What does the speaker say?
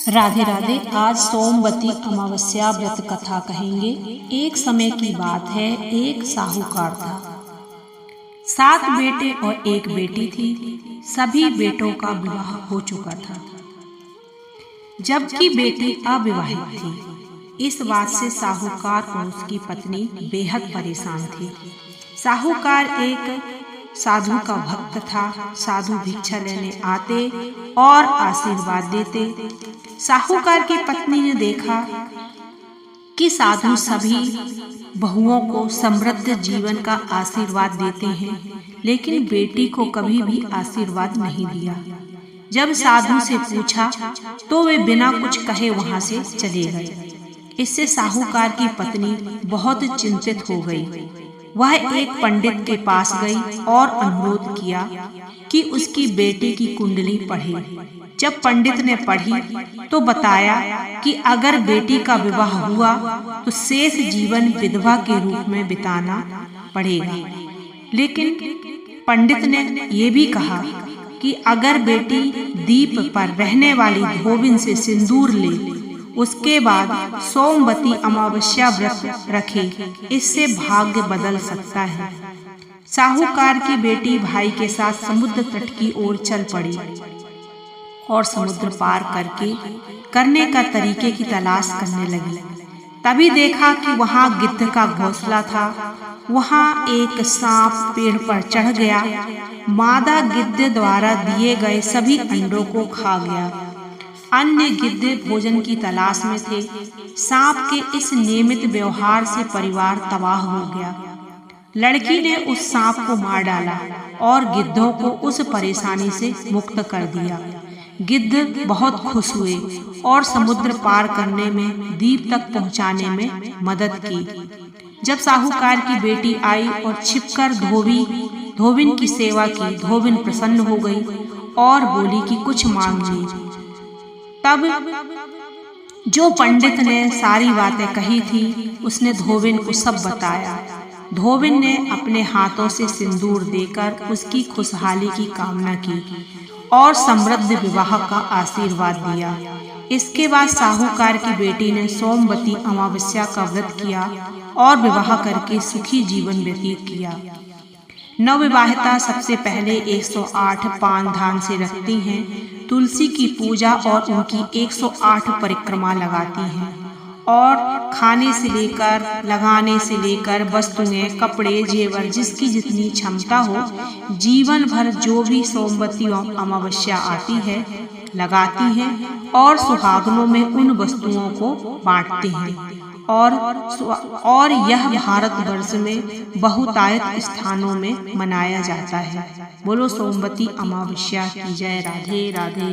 राधे राधे। आज सोमवती अमावस्या व्रत कथा कहेंगे। एक समय की बात है, एक साहूकार था। 7 बेटे और एक बेटी थी। सभी बेटों का विवाह हो चुका था, जबकि बेटी अविवाहित थी। इस बात से साहूकार और उसकी पत्नी बेहद परेशान थे। साहूकार एक साधु का भक्त था। साधु भिक्षा लेने आते और आशीर्वाद देते। साहूकार की पत्नी ने देखा कि साधु सभी बहुओं को समृद्ध जीवन का आशीर्वाद देते हैं, लेकिन बेटी को कभी भी आशीर्वाद नहीं दिया। जब साधु से पूछा तो वे बिना कुछ कहे वहां से चले गए। इससे साहूकार की पत्नी बहुत चिंतित हो गई। वह एक पंडित के पास गई और अनुरोध किया कि उसकी बेटी की कुंडली पढ़े। जब पंडित ने पढ़ी तो बताया कि अगर बेटी का विवाह हुआ तो शेष जीवन विधवा के रूप में बिताना पड़ेगा। लेकिन पंडित ने ये भी कहा कि अगर बेटी दीप पर रहने वाली धोबिन से सिंदूर ले, उसके बाद सोमवती अमावस्या व्रत रखे, इससे भाग्य बदल सकता है। साहूकार की बेटी भाई के साथ समुद्र तट की ओर चल पड़ी और समुद्र पार करने का तरीके की तलाश करने लगी। तभी देखा कि वहां गिद्ध का घोंसला था। वहां एक सांप पेड़ पर चढ़ गया। मादा गिद्ध द्वारा दिए गए सभी अंडों को खा गया। अन्य गिद्ध भोजन की तलाश में थे। सांप के इस नियमित व्यवहार से परिवार तबाह हो गया। लड़की ने उस सांप को मार डाला और गिद्धों को उस परेशानी से मुक्त कर दिया। गिद्ध बहुत खुश हुए और समुद्र पार करने में, द्वीप तक पहुंचाने में मदद की। जब साहूकार की बेटी आई और छिपकर धोबिन की सेवा की, धोबिन प्रसन्न हो गई और बोली कि कुछ मांग ले। तब जो पंडित ने सारी बातें कही थी, उसने धोबिन को सब बताया। धोबिन ने अपने हाथों से सिंदूर देकर उसकी खुशहाली की कामना की और समृद्ध विवाह का आशीर्वाद दिया। इसके बाद साहूकार की बेटी ने सोमवती अमावस्या का व्रत किया और विवाह करके सुखी जीवन व्यतीत किया। नवविवाहिता सबसे पहले 108 पान धान से रखती हैं, तुलसी की पूजा और उनकी 108 परिक्रमा लगाती हैं और खाने से लेकर, लगाने से लेकर वस्तुएं, कपड़े, जेवर, जिसकी जितनी क्षमता हो, जीवन भर जो भी सोमवती अमावस्या आती है लगाती हैं और सुहागनों में उन वस्तुओं को बांटते हैं। और यह भारतवर्ष में बहुतायत स्थानों में मनाया जाता है। बोलो सोमवती अमावस्या की जय। राधे राधे।